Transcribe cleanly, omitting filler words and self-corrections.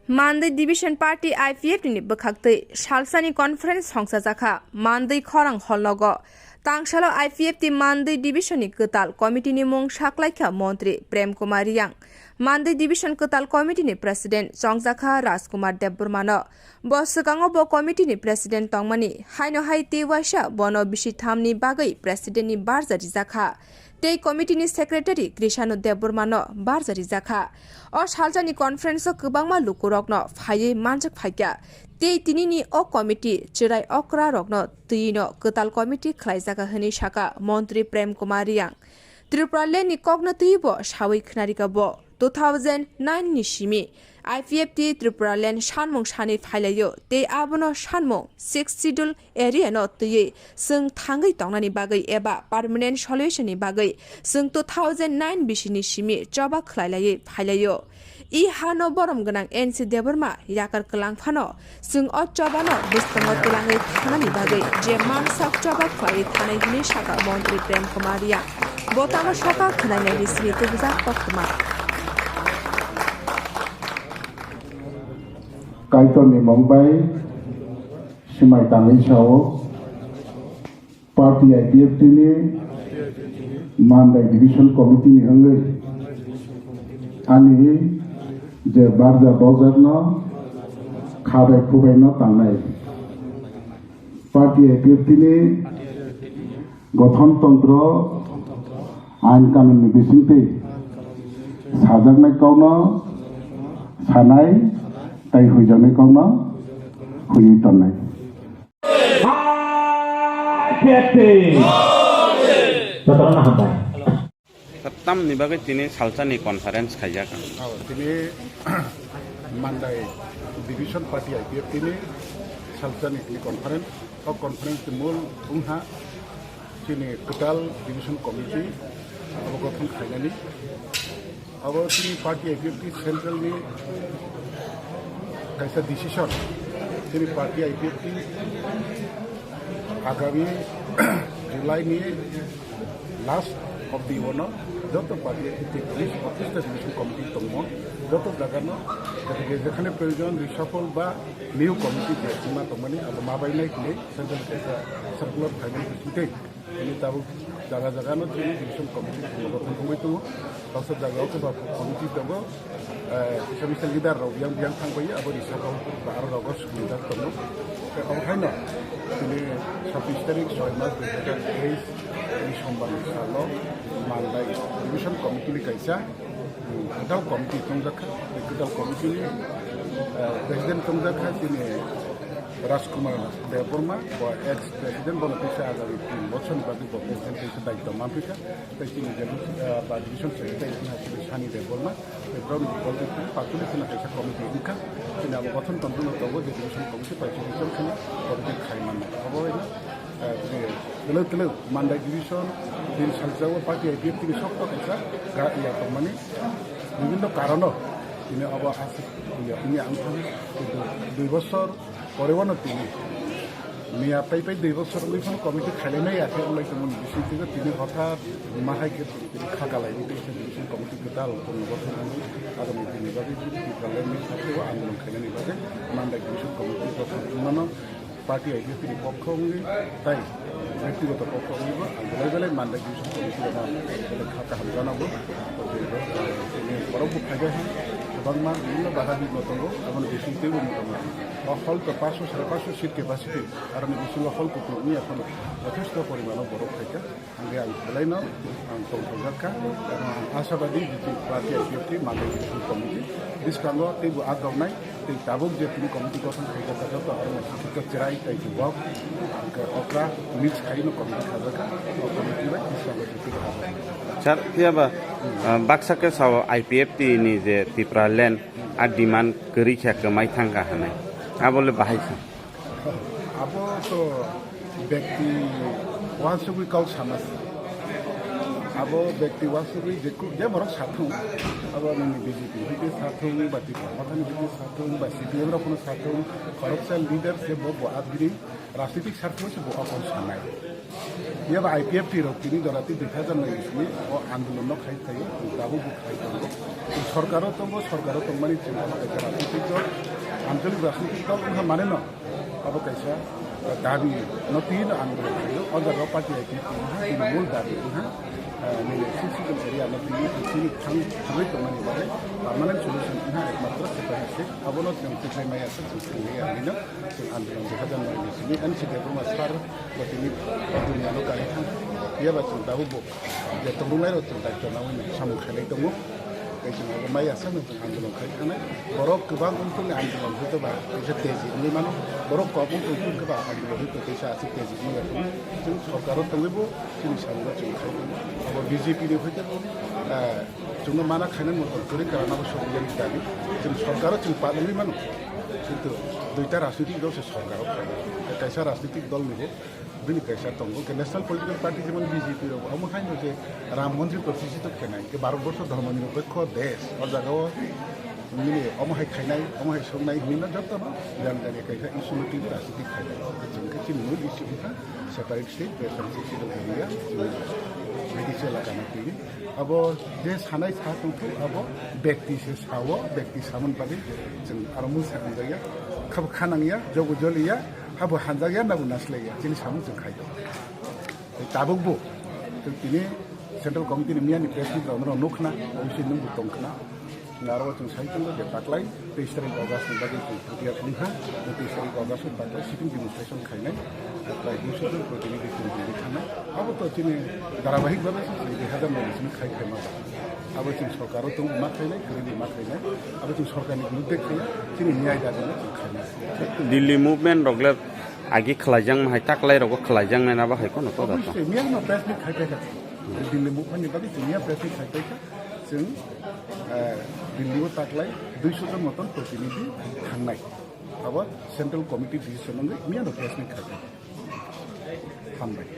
Monday Division Party IPF ni bekhakte Shalsani Conference hongsa jaka Monday khorang hollogo Tangsalo IPF ti Monday Division ni ketal committee ni mong saklaikha Montri Prem Kumar Yang Monday Division ketal committee ni President Chongjakha Rajkumar Debburmano Boskango bo committee ni President Tongmani haino hai te waisa bono bisi thamni bagai President ni barjari jakha Tei committee ni secretary Krishano Debburmano barjari jakha o saljani conference o kubangma lukurokno phaiye manjak phaikya tei tinini o committee chirai okra rokno tuino ketal committee khlaijaka hini saka Montri Prem Kumar Yang Tripura ni kokno tuibo sawi khnarika bo 2009 ni simi IPF ti Tripura sanmung sani phailayo tei abono sanmung 6 schedule area no tuye sung thangai tongnani bagai eba permanent solution ni bagai sung 2009 bisini simi joba khlailaye phailayo I hano borom ganang NC Deburma yakar kelang phano sung o chobano bustango tulangai thanani bagai je mansak choba khlai thanai hini saka Montri Prem Kumar Yang botano saka khnai ni sri te bujak pokma Kaiton ni Mumbai, Simai Tangai Sao, Party IPF ni Monday Division Committee ni Hangai, Ani je Barja Bozar no, Khabe Kubai no Tangai. Party IPF ni Gothon Tantro, Ain Kamen ni Bisinte, Sajak Nai Kauno, Sanai. Tay hui janai kau na hui tanai. Pertam ni bagai tini salsa ni conference kaya kan. Tini Monday Division Party IPF tini salsa ni conference. Kau conference timul unha tini ketal Division Committee. Abu gotong kaya ni. Abu tini Party IPF ti central ni kaisa decision tini party IPF ki agami July ni last of the year joto party IPF ki division committee tongmo joto jagano jekhane proyojon reshuffle ba new committee jema tongmani abo mabai nai kile central kaisa circular final discute ini tabu jaga no tini division committee gotong kongoi tu kaisa jaga ko ba committee tongo Misal kita yang thang bayi abu di sana baru August kita temu. Kalau hari na ini 26 tarik 6 Maret 2023 ini sombang insyaAllah Monday Division Committee ni kaisa kita komite tungjakha kita komite ni President tungjakha ini Rajkumar Debburma বা ex president বলে পেশা আগামী 3 বছর বাদে president হিসেবে দায়িত্ব মানপিকা তাই তিনি বা ডিভিশন সেক্রেটারি হিসেবে সানি Debburma এবং বলতে পাকুলি কিনা পেশা কমিটি ইনকা তিনি আবার গঠন তন্ত্র তব যে ডিভিশন কমিটি প্রেসিডেন্ট খানে কমিটি খাইমান হবে না তেলে তেলে Monday ডিভিশন দিন সালজাও পার্টি আইপিএফ তিনি সব কথা ইয়া মানে বিভিন্ন কারণ তিনি আবার আছে তিনি আন্তরিক 2 বছর পরেওয়ানো তিনি মিয়া পাই 2 বছর ওইখানে কমিটি খাইলে নাই আছে ওলাই তেমন বিষয় থেকে তিনি হঠাৎ মাহাইকে খাগালাই ডিভিশন কমিটি কেতাল কোনো গঠন আগামী দিনে বাদে ত্রিপুরার সাথেও আন্দোলন খাইলে নিবাদে Monday ডিভিশন কমিটি গঠন মানো পার্টি আইপিএফ পক্ষ তাই ব্যক্তিগত পক্ষ আন্দোলন বেলায় Monday ডিভিশন কমিটি খাতা হাল জানাবো বরফ খাইবে गोबां বিভিন্ন বাধা বিঘ্ন दङ एबा बिसिंथिबो दङ हल तो 500 550 सीट कैपेसिटी आरो बिसिंग हल को नि এখন যথেষ্ট পরিমাণে বরফ থাকে আমি বলাইনো সংসদকা আশাবাদী যে party IPF Monday division committee দিসকাঙ্গ তেবু আগাवनाय তে তাবুক যে তিনি কমিটি গঠন খাইকা যত আरो শিক্ষক চেরাই তাই ওয়াক অকরা মিছ খাইনো কমিটি খাজাকা কমিটি বাই দিসকাঙ্গ শিক্ষক Sir, tiaba baksa ke sawo IPF ti ni je Tripura land a demand keri kya kemai thangka hanai. Abole bahai sa. Abo to ব্যক্তি ওয়াসুবি কাল সামাস abo ব্যক্তি ওয়াসুবি যে বড় সাথু abo ni BJP হিতে সাথু বা Tripura মাথানি হিতে সাথু বা CPM র কোন সাথু খরচা লিডার সে বো আদগিরি রাজনৈতিক স্বার্থ সে বো অকল সানাই ইয়াবা IPFT রক তিনি দরাতি 2009 ইসনি ও আন্দোলন খাই থাই দাবু খাই দঙ্গ সরকারও তংমানি চিন্তা রাজনৈতিক দল আঞ্চলিক রাজনৈতিক দল মানে ন আবো কাইসা দাবি নতিন আন্দোলন খাইও অজাগা পার্টি IPFT তিনি মূল দাবি nilai sisi area nanti sini kami teman bagai permanent solution ini ekmatra sebagai abono yang kita maya sesuatu yang ini andalan jalan di sini kan setiap rumah sar buat ini dunia lokal itu dia baca tahu bu dia terumai itu tak tahu ini sama kali itu mu kayak mana maya sana andalan kayak mana borok kebang untuk andalan itu bah itu tezi ini mana borok kabung untuk kebang andalan itu bisa asik tezi ini kan jadi sekarang tahu bu sini sama cuma अब BJP ने होते जोंनो माना खाने मत करे कारण अब सब दाबी जों सरकार जों पालननि मानो किन्तु दुईटा राजनीतिक दल से सरकार कैसा राजनीतिक दल निबो बिनि कैसा दंगो के नेशनल पॉलिटिकल पार्टी जेमन BJP रो हम खाइनो जे राम मंदिर प्रतिष्ठित केनाय के 12 वर्ष धर्म निरपेक्ष देश और जगह मिले अमहाय खाइनाय अमहाय संनाय हिना जत न जानकारी कैसा इस्यूटी राजनीतिक खाइनाय जों के चिन मूल इस्यू था separate state referential area medicine लगाना चाहिए अब जे सानाय साथुंखौ अब व्यक्ति से सावो व्यक्ति सामन बादि जों आरामु सानजाया खाब खानांगिया जगो जलिया हाबो हानजाया नाबु नासलाया जों सामु जों खायदो ताबुकबो जों तिनि सेंट्रल कमिटि नि मियानि प्रेसिडेंट रावनो नखना अबसे नंगु तंखना नारो जों साइकेल के ताकलाय 23 तारिख अगस्त बादि प्रक्रिया खुंहा 23 तारिख अगस्त बादि सिटिं डेमोन्स्ट्रेशन खायनाय ताकलाय दुसुदर प्रतिनिधि खुंबि थाना अब तो चिनि धारावाहिक भाबे 2009 खाय खायमा अब जों सरकारो तो मा खायनाय गोरिबि मा खायनाय अब जों सरकारनि बिरुद्धे खायनाय चिनि न्याय दाबिनो जों खायनाय दिल्ली मुभमेन्ट रगले आगे खलायजां माहाय ताकलाय रग खलायजां ना बाहाय कोन तो दाता मिया न प्रेसनि खायफायखा दिल्ली मुभमेन्टनि बादि जोंनिया प्रेसनि खायफायखा जों दिल्लीआव ताकलाय 200 जन मतन प्रतिनिधि थांनाय अब सेंट्रल कमिटि डिसिजन मिया न प्रेसनि खायफाय हामबाय